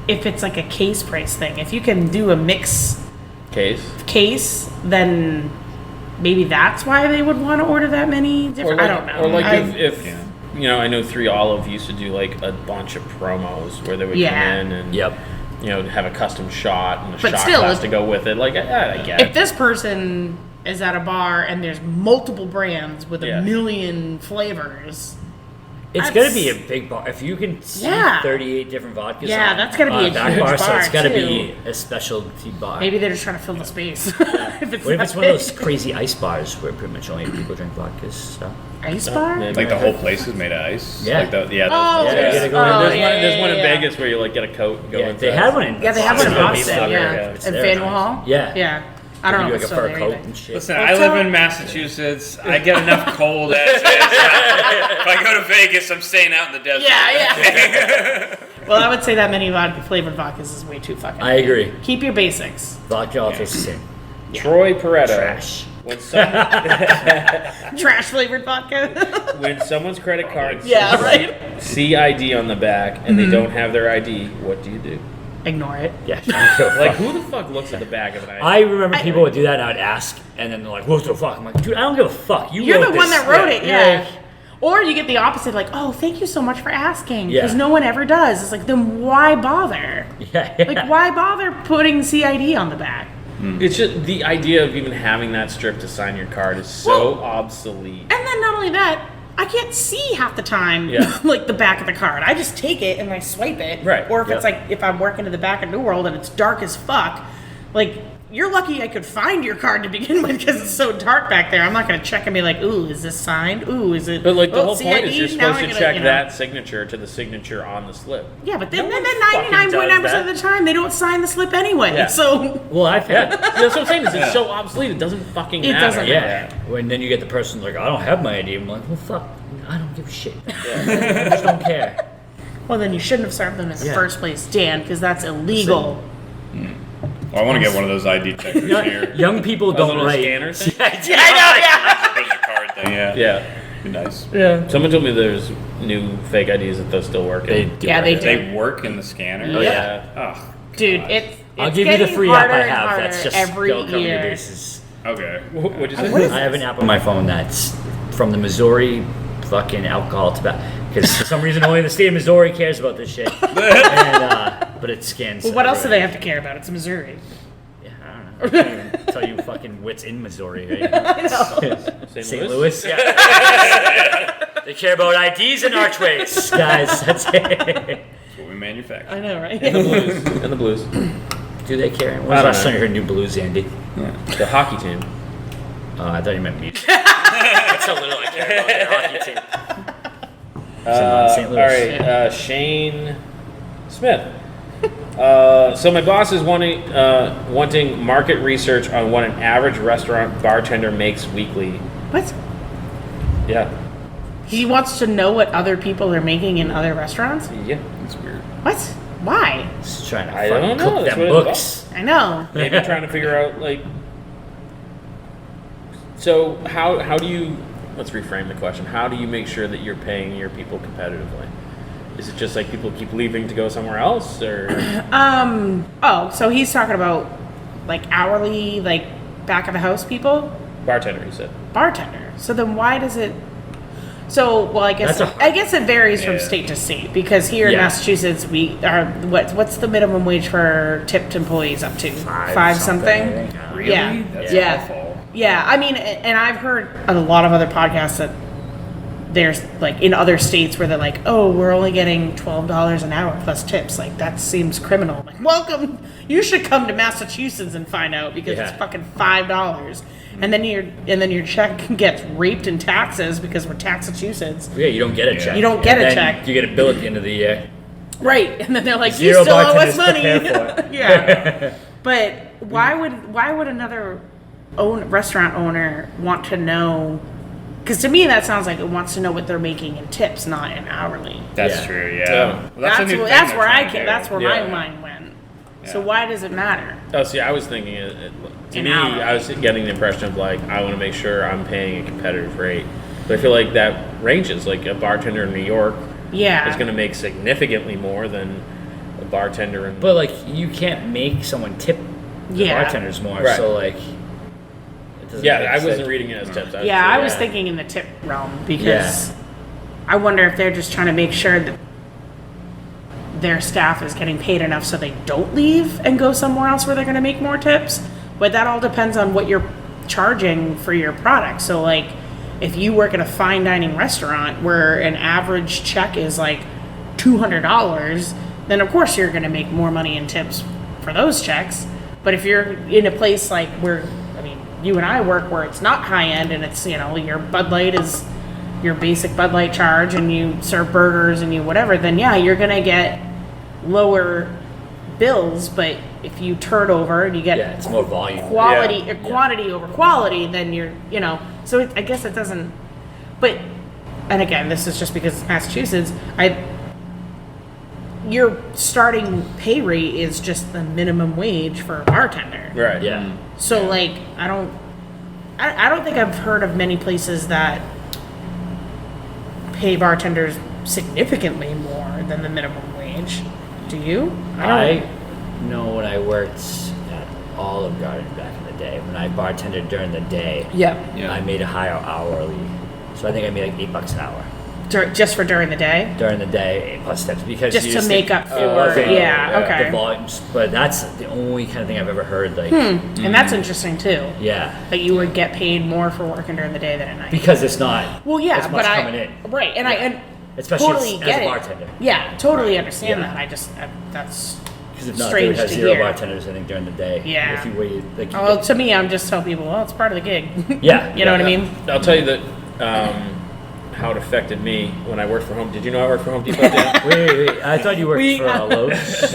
if it's like a case price thing. If you can do a mix case, then maybe that's why they would want to order that many different. I don't know. Or like I- if you know, I know 3 Olive used to do like a bunch of promos where they would Yeah. come in and Yep. you know have a custom shot and a But shot still, glass if- to go with it. Like I get if it. this person is at a bar and there's multiple brands with Yeah. a million flavors, It's That's- gonna be a big bar. If you can see Yeah. 38 different vodkas. Yeah, on- that's gotta be on a that huge bar. So bar, it's gotta too. be a specialty bar. maybe they're just trying to fill the space. if it's What if that it's one of big. those crazy ice bars where pretty much only people drink vodkas stuff? Ice bar? maybe. Like the whole place is made of ice. Yeah. Like the, yeah. Oh, those- Yeah, you gotta go in. There's one in yeah. Vegas where you like get a coat and go Yeah, into they had one in. Yeah, they have one in Austin. Boston, yeah. It's And there. Faneuil Hall? Yeah. Yeah. I don't know You if do it's like a still fur there coat either. and shit. Listen, Well, I live tell- in Massachusetts. I get enough cold as is. If I go to Vegas, I'm staying out in the desert. Yeah. Well, I would say that many flavored vodkas is way too fucking. I agree. Keep your basics. Vodka all tastes the same. Troy Pareto. Trash. When some, Trash flavored vodka. when someone's credit card Yeah, right. CID on the back and they don't have their ID, what do you do? Ignore it. Yeah. I don't give a Like, fuck. who the fuck looks at the back of an ID? I remember people would do that, and I would ask, and then they're like, "What the fuck?" I'm like, "Dude, I don't give a fuck. You're wrote the one this." that wrote it, You're yeah. like, Or you get the opposite, like, oh, thank you so much for asking, because Yeah. no one ever does. It's like, then why bother? yeah. Like, why bother putting CID on the back? It's just the idea of even having that strip to sign your card is so obsolete. And then not only that, I can't see half the time, Yeah. like the back of the card. I just take it and I swipe it. Right. Or if Yep. it's like if I'm working in the back of New World and it's dark as fuck, like you're lucky I could find your card to begin with because it's so dark back there. I'm not gonna check and be like, ooh, is this signed? Ooh, is it? But like the oh, whole point is CID? you're Now supposed I to gotta, check you know. that signature to the signature on the slip. Yeah, but then, No then one fucking 99.9% does of the time they don't sign the slip anyway. Yeah. So Well, I've had. Yeah, that's what I'm saying. Is it's so obsolete. It doesn't fucking It matter. doesn't Yeah. When then you get the person like, I don't have my ID. I'm like, well, fuck. I don't give a shit. I just don't care. well, then you shouldn't have served them in the Yeah. first place, Dan, because that's illegal. Well, I want to get one of those ID checkers here. Young people A don't little write. scanner thing? Yeah, I know. Yeah. There's a card thing. Yeah. Yeah. Be nice. Yeah. Someone told me there's new fake IDs that they're still working. They do. Yeah, it. they do. They work in the scanner. Oh, Yeah. yeah. Oh, Dude, God. it's I'll it's give you the getting free app harder I and have. harder That's just every they'll cover your year. bases. Okay. What'd you say? What is I have an app on my phone that's from the Missouri fucking alcohol tobacco. Because for some reason only the state of Missouri cares about this shit. But it scans. Well, what else do they have to everywhere. care about? It's Missouri. Yeah, I don't know. I can't even tell you fucking what's in Missouri. Right? I know. St. Louis. Yeah. They care about IDs and archways, guys. That's it. That's what we manufacture. I know, right? And the Blues. And the Blues. Do they care? When's I the don't last know. time you heard new blues, Andy? The hockey team. I thought you meant music. That's how little I care about their hockey team. St. Louis. All right, Shane Smith. So my boss is wanting market research on what an average restaurant bartender makes weekly. What? Yeah. He wants to know what other people are making in other restaurants? Yeah. That's weird. What? Why? Just trying to I fucking don't know. cook That's them what it's books. I know. Maybe trying to figure out like. So how do you? Let's reframe the question. How do you make sure that you're paying your people competitively? Is it just like people keep leaving to go somewhere else, or Oh, so he's talking about like hourly, like back of the house people? bartender? You said. Bartender. So then why does it? So well, I guess That's a hard- I guess it varies from Yeah. state to state because here in Yeah. Massachusetts we are what's the minimum wage for tipped employees up to five something? I think. Really? Yeah. That's Yeah. awful. Yeah, I mean, and I've heard on a lot of other podcasts that there's like in other states where they're like, oh, we're only getting $12 an hour plus tips. Like that seems criminal. Like, welcome, you should come to Massachusetts and find out because it's Yeah. fucking $5, and then your check gets raped in taxes because we're Massachusetts. Yeah, you don't get a Yeah. check. You don't get And a then check. You get a bill at the end of the year. Right, and then they're like, Zero you still owe us bartenders money. prepare for it. Yeah, but why would another restaurant owner want to know? Because to me, that sounds like it wants to know what they're making in tips, not in hourly. That's Yeah. true. Yeah. Yeah. Well, That's, a new thing that's they're where I trying to can. do. That's where my Yeah. mind went. So Yeah. why does it matter? Oh, see, I was thinking, to An me, hour. I was getting the impression of like, I want to make sure I'm paying a competitive rate. But I feel like that ranges. Like a bartender in New York Yeah, is going to make significantly more than a bartender in. But like, you can't make someone tip the Yeah. bartenders more. Right. So like, it doesn't yeah, make I wasn't sense. reading it as tips. yeah. I was yeah. thinking in the tip realm because I wonder if they're just trying to make sure that their staff is getting paid enough so they don't leave and go somewhere else where they're going to make more tips. But that all depends on what you're charging for your product. So like if you work at a fine dining restaurant where an average check is like $200, then of course you're going to make more money in tips for those checks. But if you're in a place like where, I mean, you and I work where it's not high end and it's, you know, your Bud Light is your basic Bud Light charge and you serve burgers and you whatever, then yeah, you're going to get lower bills. But if you turn over and you get Yeah, it's more volume. quality, Yeah. quantity over quality, then you're, you know, so I guess it doesn't, but, and again, this is just because it's Massachusetts, your starting pay rate is just the minimum wage for a bartender. Right. Yeah. So like, I don't think I've heard of many places that pay bartenders significantly more than the minimum wage. Do you? I know when I worked at Olive Garden back in the day, when I bartended during the day, Yep. Yeah. I made a higher hourly. So I think I made like $8 an hour Just for during the day? during the day, plus tips, because Just you to make think, up for, okay, yeah, okay. the volumes. But that's the only kind of thing I've ever heard. Like, And that's interesting too. yeah, That you would get paid more for working during the day than at night. because it's not. Well, yeah, as much but coming in. right, and I Especially totally as get a it. bartender. Yeah, totally understand Yeah. that. That's Because if not, they strange would have to zero hear. bartenders, I think, during the day. Yeah. If you waited, like, you Well, get- to me, I'm just telling people, well, it's part of the gig. yeah, You know what I mean? I'll tell you that how it affected me when I worked for Home. Did you know I worked for Home Depot? Dan? Wait, I thought you worked for Lowe's.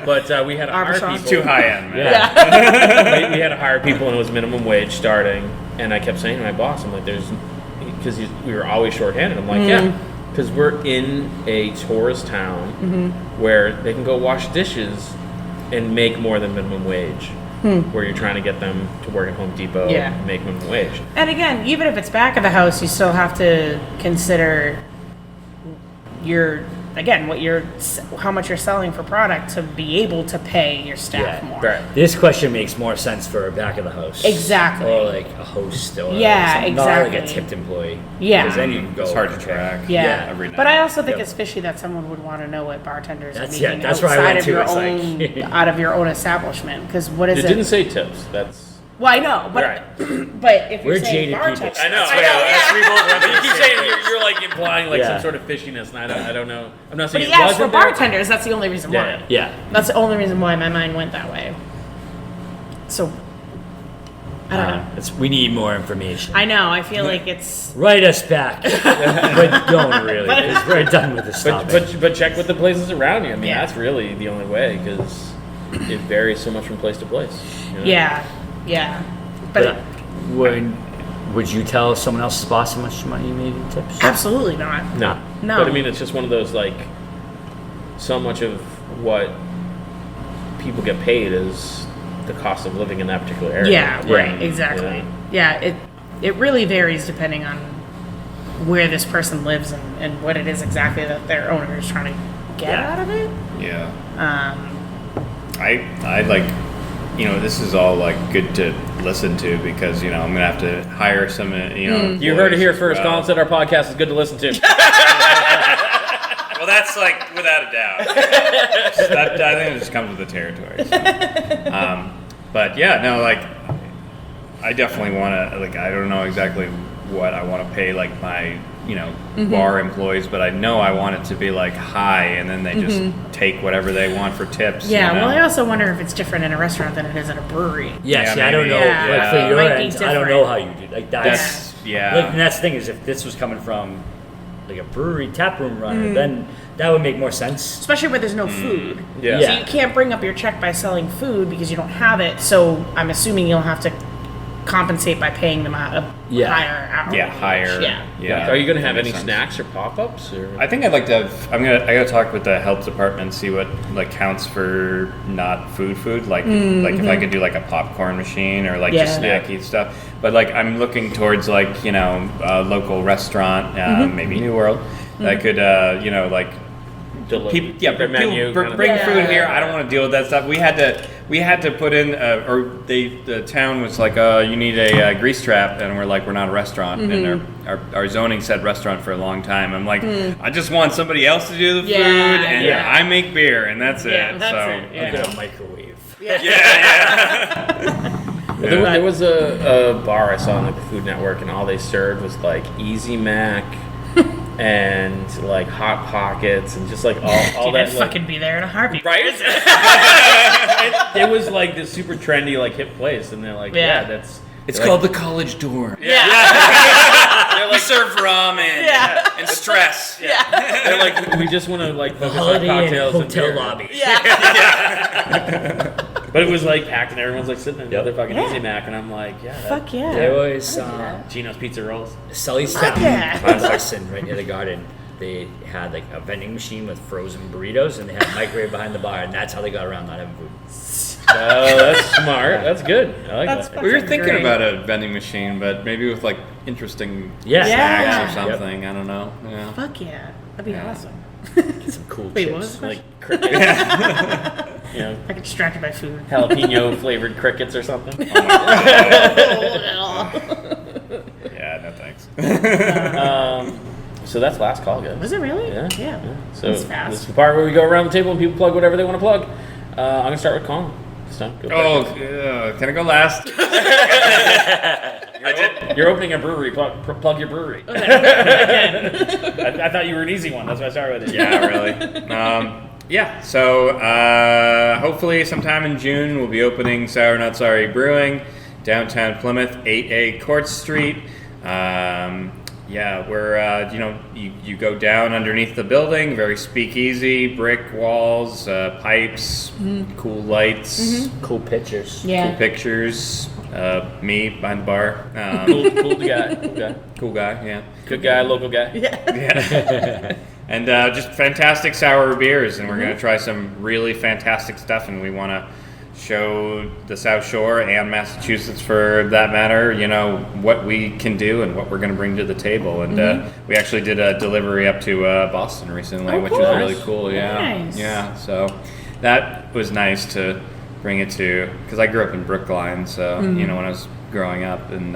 But we had to hire Arbitrage. people. Too high end, man. Yeah. We had to hire people, and it was minimum wage starting. And I kept saying to my boss, I'm like, because we were always shorthanded. I'm like, yeah, because we're in a tourist town where they can go wash dishes and make more than minimum wage. Where you're trying to get them to work at Home Depot Yeah. and make minimum wage. And again, even if it's back of the house, you still have to consider how much you're selling for product to be able to pay your staff Yeah. more. Right. This question makes more sense for back of the house. Exactly. Or like a host or Yeah, something. Not like a exactly. tipped employee. Yeah. Because then you can go. It's hard to track. Yeah. Yeah, every night. But I also think Yep. it's fishy that someone would want to know what bartenders That's- are yeah, making that's where I outside went of to. your It's own, like- out of your own establishment. Because what is It it? didn't say tips. That's Well, I know, but Right. but if you're We're saying jaded people. bartender, I know. I know, yeah. We both went. You keep saying you're like implying like Yeah. some sort of fishiness, and I don't know. I'm not But saying he it asked for wasn't there. bartenders. That's the only reason why. Yeah. Yeah. That's the only reason why my mind went that way. So I don't know. We need more information. I know. I feel like it's Write us back. But don't really. Because we're done with this topic. But check with the places around you. I mean, Yeah. that's really the only way because it varies so much from place to place. You know? yeah. But Would you tell someone else's boss how much money you made in tips? absolutely not. No. No. But I mean, it's just one of those like, so much of what people get paid is the cost of living in that particular area. Yeah. Right. Exactly. Yeah. It really varies depending on where this person lives and what it is exactly that their owner is trying to get Yeah. out of it. Yeah. Um, I like, this is all like good to listen to because, I'm going to have to hire some, You heard it here employees first. as well. Colin said our podcast is good to listen to. Well, that's like without a doubt. I think it just comes with the territory. So. But yeah, no, like I definitely want to. Like I don't know exactly what I want to pay like my bar employees, but I know I want it to be like high, and then they just take whatever they want for tips. yeah. you know? Well, I also wonder if it's different in a restaurant than it is at a brewery. Yes, Yeah, I don't know. maybe. Yeah. Like for Yeah. your It might be end, I don't know different. how you do. Like that's Yeah. Like, and that's the thing is, if this was coming from like a brewery tap room runner, Mm-hmm. then that would make more sense. Especially where there's no food. Yeah. So you can't bring up your check by selling food because you don't have it. So I'm assuming you'll have to compensate by paying them a Yeah. higher hourly Yeah, higher. wage. Yeah. Are you going to that have makes any sense. snacks or pop-ups? Or? I think I'd like to have. I gotta talk with the health department, see what like counts for not food. Like if I could do like a popcorn machine or like just Yeah. snacky stuff. But like I'm looking towards like a local restaurant, maybe New World that could like keep their menu. people kind of bring thing. food here. I don't want to deal with that stuff. We had to put in the town was like you need a grease trap, and we're like we're not a restaurant, and our zoning said restaurant for a long time. I'm like I just want somebody else to do the Yeah, food, and yeah. I make beer, and that's Yeah, it. that's so it, yeah. I'm gonna microwave. There was a bar I saw on like the Food Network, and all they served was like Easy Mac and like Hot Pockets and just like all Dude, that. I'd Like, fucking be there in a heartbeat. right? And it was like this super trendy, like hip place, and they're like, Yeah. yeah, that's. It's they're called like, the College Dorm. They're We like, serve ramen and stress. they're like, we just want to like focus on Holiday Inn cocktails and hotel beer. lobby. But it was like packed, and everyone's like sitting in the other fucking Yeah. Easy Mac, and I'm like, yeah, Fuck yeah. There was Gino's Pizza Rolls. Sully's Fuck Town yeah. on Weston, right near the garden. they had like a vending machine with frozen burritos, and they had a microwave behind the bar, and that's how they got around not having food. Oh, that's smart. That's good. I like That's that. We were Fucking thinking great. about a vending machine, but maybe with like interesting Yeah. snacks Yeah. or something. I don't know. Yeah. Fuck yeah. That'd be Yeah. awesome. Get some cool Wait, chips. what was the question? Like crickets. You know, I get distracted by food. jalapeno flavored crickets or something. Yeah. No thanks. So that's last call, guys. Was it really? Yeah. Yeah. So That's fast. this is the part where we go around the table and people plug whatever they want to plug. I'm gonna start with Colin. This time. Go Oh, yeah. Can I go last? You're opening a brewery. Plug your brewery. I thought you were an easy one. That's why I started with it. Yeah, really. Yeah, so hopefully sometime in June we'll be opening Sour Not Sorry Brewing, downtown Plymouth, 8A Court Street. Yeah, we're, you go down underneath the building, very speakeasy, brick walls, pipes, cool lights, Cool pictures. Yeah. cool pictures, me behind the bar. Cool guy. Cool guy, yeah. Good guy. Local guy. Yeah. And just fantastic sour beers, and we're going to try some really fantastic stuff, and we want to show the South Shore and Massachusetts, for that matter, what we can do and what we're going to bring to the table. And we actually did a delivery up to Boston recently, Oh, which cool. was really cool. Yeah, Nice. yeah. So that was nice to bring it to, because I grew up in Brookline, so when I was growing up, and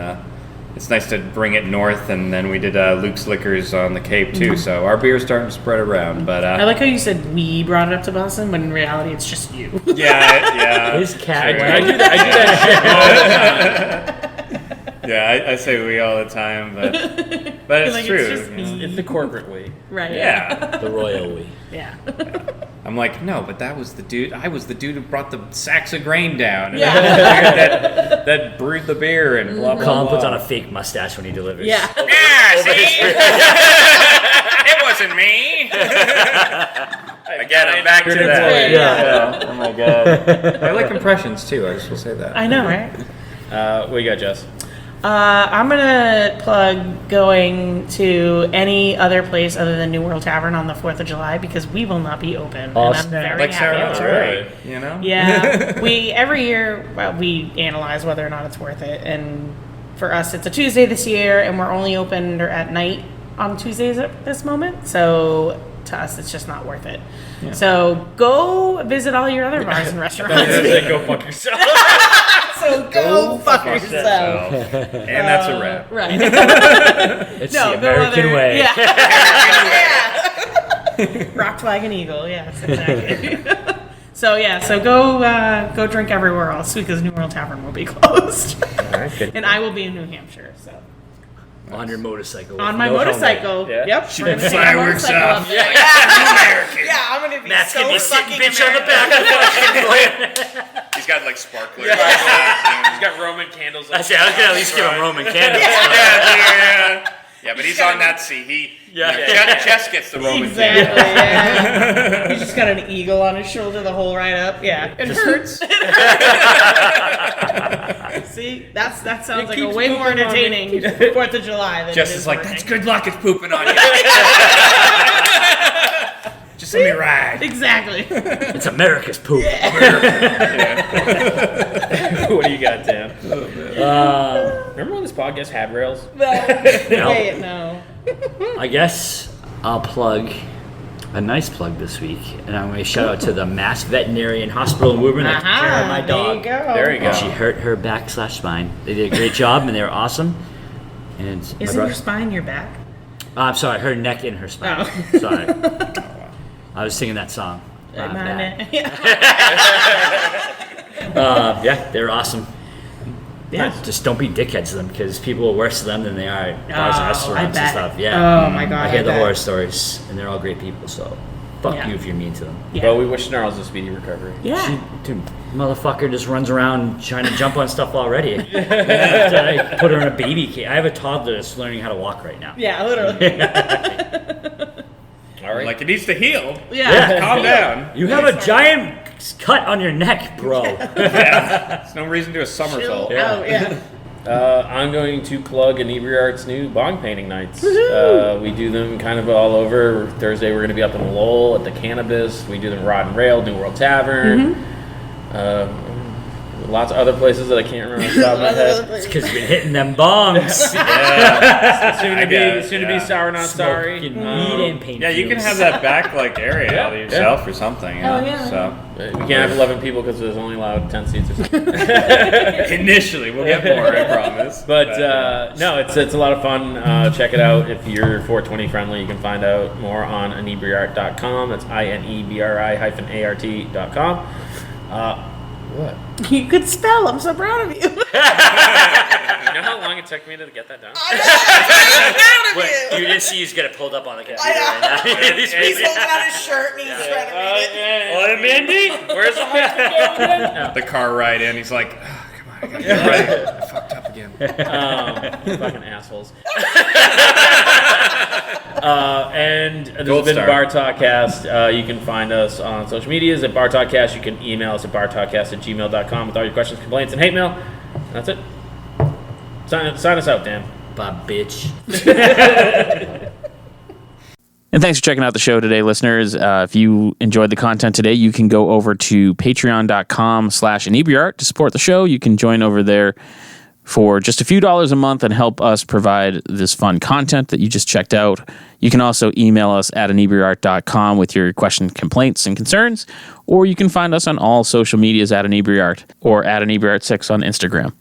it's nice to bring it north. And then we did Luke's Liquors on the Cape too, so our beer's starting to spread around. But I like how you said we brought it up to Boston, when in reality it's just you. yeah. His cat. I do that shit all the time. Yeah, I say we all the time, but it's Like, it's true. just me. It's the corporate way. Right. Yeah. The royal we. Yeah. I'm like, no, but that was the dude. I was the dude who brought the sacks of grain down. And Yeah. that brewed the beer and blah, blah, Colin blah. puts on a fake mustache when he delivers. Yeah. See? It wasn't me. Again, I'm back to that. Yeah. Oh my god. I like impressions too, I just will say that. I know, right? What you got, Jess? I'm gonna plug going to any other place other than New World Tavern on the 4th of July, because we will not be open. Oh, and I'm snap. very Like Sarah, happy. that's All right. right. You know? Yeah, we every year we analyze whether or not it's worth it, and for us it's a Tuesday this year, and we're only open at night on Tuesdays at this moment. So to us, it's just not worth it. Yeah. So go visit all your other bars and restaurants. Go fuck yourself. So go fuck yourself. And that's a wrap. Right. It's No, the go American other- way. Yeah. Yeah. Rock, flag, and eagle. Yes, exactly. So go drink everywhere else, because New World Tavern will be closed, Alright, good. and I will be in New Hampshire. So On your motorcycle. on with my no helmet. motorcycle. Yeah. Yep. Shooting we're gonna take my fireworks motorcycle off. up there. Yeah, I'm gonna be Matt's so gonna be sitting fucking bitch on the American. back. He's got like sparklers. He's got Roman candles. I said I was gonna at least give him Roman candles. Yeah, but he's on that sea. Yeah. Jess gets the Roman Exactly. candle. Yeah. He's just got an eagle on his shoulder the whole ride up. Yeah, it hurts. See, that sounds like a keeps way more pooping on me. entertaining 4th of July than Jess it is is like, working. that's good luck, it's pooping on you. Just let me ride. Exactly. It's America's poop. What do you got, Tim? Remember when this podcast had rails? Wait, no. I guess I'll plug a nice plug this week, and I'm going to shout out to the Mass Veterinarian Hospital in Woburn that took care of my There you dog. go. There you go. And she hurt her back/spine. They did a great job, and they were awesome. And my Isn't your spine your back? I'm sorry, her neck and her spine. Oh. Sorry. I was singing that song. My bad. Yeah, they were awesome. Yeah. Just don't be dickheads to them, because people are worse to them than they are at bars and I restaurants and bet. stuff. Yeah. Oh my god. I hear the bet. horror stories, and they're all great people. So, fuck Yeah. you if you're mean to them. Yeah. Well, we wish Snarls a speedy recovery. Yeah. Dude, motherfucker just runs around trying to jump on stuff already. I put her in a baby cage. I have a toddler that's learning how to walk right now. Yeah, literally. All right. Like, it needs to heal. Yeah. Calm down. You have a giant cut on your neck, bro. There's no reason to do a somersault. Chill out, yeah. I'm going to plug Inebriart's new bong painting nights. We do them kind of all over. Thursday we're going to be up in Lowell at the Cannabis. We do them Rod and Rail, New World Tavern. Lots of other places that I can't remember off the top of my head. It's because you've been hitting them bongs. Soon to be Sour Not Sorry. Smoking weed and paint. Yeah, you can have that back area all to yourself or something. You know? So We can't have 11 people because there's only allowed 10 seats or something. initially, we'll get more, I promise. But no, it's a lot of fun. Check it out. If you're 420 friendly, you can find out more on inebriart.com. That's INEBRI-ART.com. What? You could spell. I'm so proud of you. You know how long it took me to get that done? I'm proud of Wait, you. you didn't see he's gonna pulled up on the computer I know. right now. He's holding out his shirt and he's trying to read it. Oh, Mindy, where's the hyphen go again? The car ride in, he's like, oh, come on, I gotta get right. I fucked up again. Fucking assholes. And there's Gold been star. Bar Talkcast. You can find us on social medias at Bar Talkcast. You can email us at bartalkcast@gmail.com with all your questions, complaints, and hate mail. And that's it. Sign us out, Dan. Bob, bitch. And thanks for checking out the show today, listeners. If you enjoyed the content today, you can go over to patreon.com/inebriart to support the show. You can join over there for just a few dollars a month and help us provide this fun content that you just checked out. You can also email us at inebriart.com with your questions, complaints, and concerns, or you can find us on all social medias at inebriart or at inebriart6 on Instagram.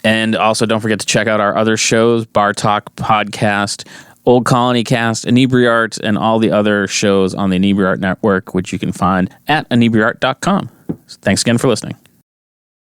And also don't forget to check out our other shows, Bar Talk Podcast, Old Colony Cast, Inebriart, and all the other shows on the Inebriart Network, which you can find at inebriart.com. Thanks again for listening.